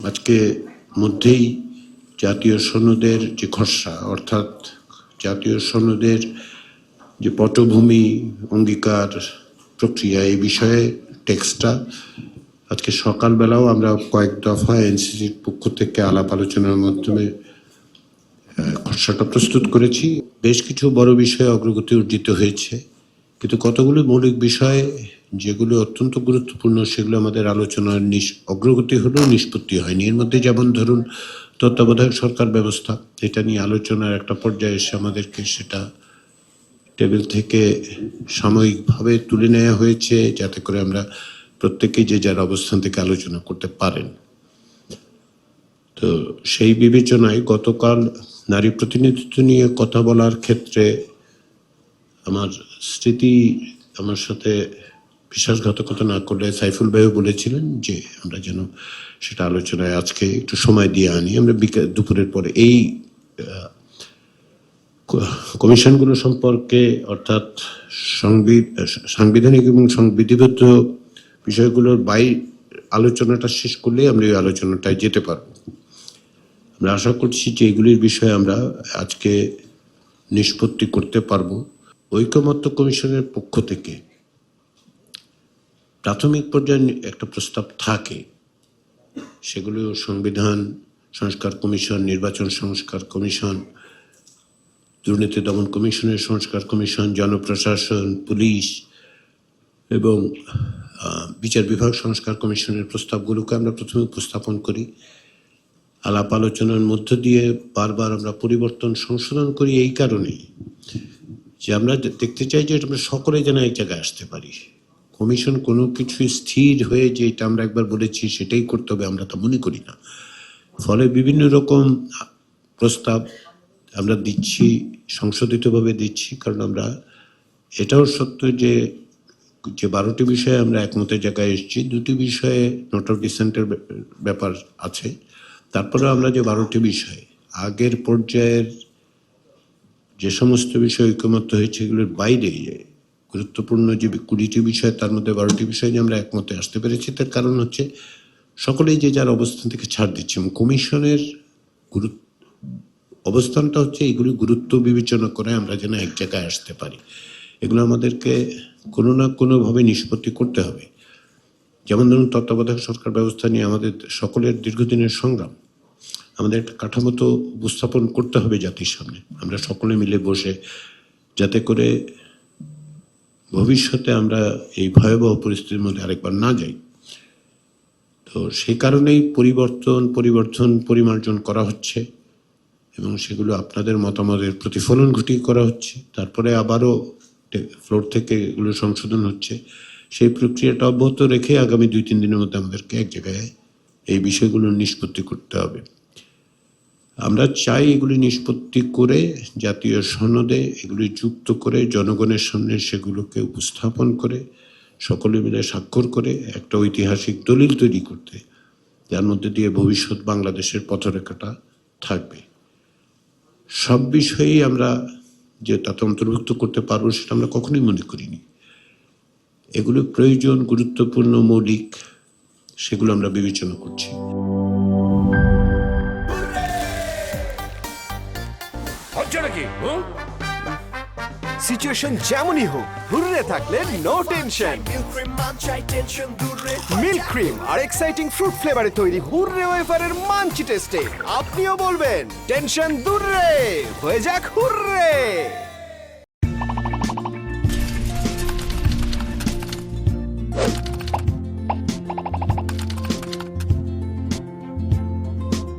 আজকে মধ্যেই জাতীয় সনদের যে খসড়া, অর্থাৎ জাতীয় সনদের যে পটভূমি অঙ্গীকার প্রক্রিয়া, এই বিষয়ে টেক্সটটা আজকে সকালবেলাও আমরা কয়েক দফা এনসিসির পক্ষ থেকে আলাপ আলোচনার মাধ্যমে খসড়াটা প্রস্তুত করেছি। বেশ কিছু বড় বিষয়ে অগ্রগতি অর্জিত হয়েছে, কিন্তু কতগুলো মৌলিক বিষয় যেগুলো অত্যন্ত গুরুত্বপূর্ণ সেগুলো আমাদের আলোচনার অগ্রগতি হলেও নিষ্পত্তি হয়নি। এর মধ্যে যেমন ধরুন তত্ত্বাবধায়ক সরকার ব্যবস্থা, এটা নিয়ে আলোচনার একটা পর্যায়ে এসে আমাদেরকে সেটা টেবিল থেকে সাময়িকভাবে তুলে নেওয়া হয়েছে, যাতে করে আমরা প্রত্যেকেই যে যার অবস্থান থেকে আলোচনা করতে পারেন। তো সেই বিবেচনায় গতকাল নারী প্রতিনিধিত্ব নিয়ে কথা বলার ক্ষেত্রে আমার স্মৃতি আমার সাথে বিশ্বাসঘাতকতা না করলে সাইফুল ভাইও বলেছিলেন যে আমরা যেন সেটা আলোচনায় আজকে একটু সময় দিয়ে আনি। আমরা দুপুরের পরে এই কমিশনগুলো সম্পর্কে, অর্থাৎ সাংবিধানিক এবং সংবিধিবদ্ধ বিষয়গুলোর আলোচনাটা শেষ করলেই আমরা এই আলোচনাটায় যেতে পারব। আমরা আশা করছি যে এগুলির বিষয়ে আমরা আজকে নিষ্পত্তি করতে পারব। ঐকমত্য কমিশনের পক্ষ থেকে প্রাথমিক পর্যায়ে একটা প্রস্তাব থাকে, সেগুলো সংবিধান সংস্কার কমিশন, নির্বাচন সংস্কার কমিশন, দুর্নীতি দমন কমিশনের সংস্কার কমিশন, জনপ্রশাসন, পুলিশ এবং বিচার বিভাগ সংস্কার কমিশনের প্রস্তাবগুলোকে আমরা প্রথমে উপস্থাপন করি। আলাপ আলোচনার মধ্য দিয়ে বারবার আমরা পরিবর্তন সংশোধন করি এই কারণেই যে আমরা দেখতে চাই যে আমরা সকলে যেন এক জায়গায় আসতে পারি। কমিশন কোনো কিছু স্থির হয়ে যে এটা আমরা একবার বলেছি সেটাই করতে হবে, আমরা তা মনে করি না। ফলে বিভিন্ন রকম প্রস্তাব আমরা দিচ্ছি, সংশোধিতভাবে দিচ্ছি, কারণ আমরা এটাও সত্য যে 12টি বিষয়ে আমরা একমতের জায়গায় এসেছি, 2টি বিষয়ে নোট অফ ডিসেন্টের ব্যাপার আছে। তারপরে আমরা যে 12টি বিষয় আগের পর্যায়ের যে সমস্ত বিষয় ঐকমত্য হয়েছে এগুলোর বাইরে গুরুত্বপূর্ণ যে 20টি বিষয়, তার মধ্যে 12টি বিষয় যে আমরা একমতে আসতে পেরেছি, তার কারণ হচ্ছে সকলেই যে যার অবস্থান থেকে ছাড় দিচ্ছে। এবং কমিশনের অবস্থানটা হচ্ছে এগুলি গুরুত্ব বিবেচনা করে আমরা যেন এক জায়গায় আসতে পারি। এগুলো আমাদেরকে কোনো না কোনোভাবে নিষ্পত্তি করতে হবে। যেমন ধরুন তত্ত্বাবধায়ক সরকার ব্যবস্থা নিয়ে আমাদের সকলের দীর্ঘদিনের সংগ্রাম, আমাদের একটা কাঠামো তো উপস্থাপন করতে হবে জাতির সামনে, আমরা সকলে মিলে বসে, যাতে করে ভবিষ্যতে আমরা এই ভয়াবহ পরিস্থিতির মধ্যে আরেকবার না যাই। তো সেই কারণেই পরিমার্জন করা হচ্ছে এবং সেগুলো আপনাদের মতামতের প্রতিফলন ঘটিয়ে করা হচ্ছে। তারপরে আবারও ফ্লোর থেকে এগুলো সংশোধন হচ্ছে। সেই প্রক্রিয়াটা অব্যাহত রেখে আগামী 2-3 দিনের মধ্যে আমাদেরকে এক জায়গায় এই বিষয়গুলোর নিষ্পত্তি করতে হবে। আমরা চাই এগুলি নিষ্পত্তি করে জাতীয় সনদে এগুলি যুক্ত করে জনগণের সামনে সেগুলোকে উপস্থাপন করে সকলে মিলে স্বাক্ষর করে একটা ঐতিহাসিক দলিল তৈরি করতে, যার মধ্যে দিয়ে ভবিষ্যৎ বাংলাদেশের পথরেখাটা থাকবে। সব বিষয়েই আমরা যে তাতে অন্তর্ভুক্ত করতে পারবো সেটা আমরা কখনোই মনে করিনি। এগুলো প্রয়োজন, গুরুত্বপূর্ণ, মৌলিক, সেগুলো আমরা বিবেচনা করছি। সিচুয়েশন যেমনই হোক, হুররে থাকলে নো টেনশন। মিল্ক ক্রিম আর এক্সাইটিং ফ্রুট ফ্লেভারে তৈরি হুররে ওয়েফারের মাঞ্চি টেস্টে আপনিও বলবেন টেনশন দূরে হয়ে যাক হুররে।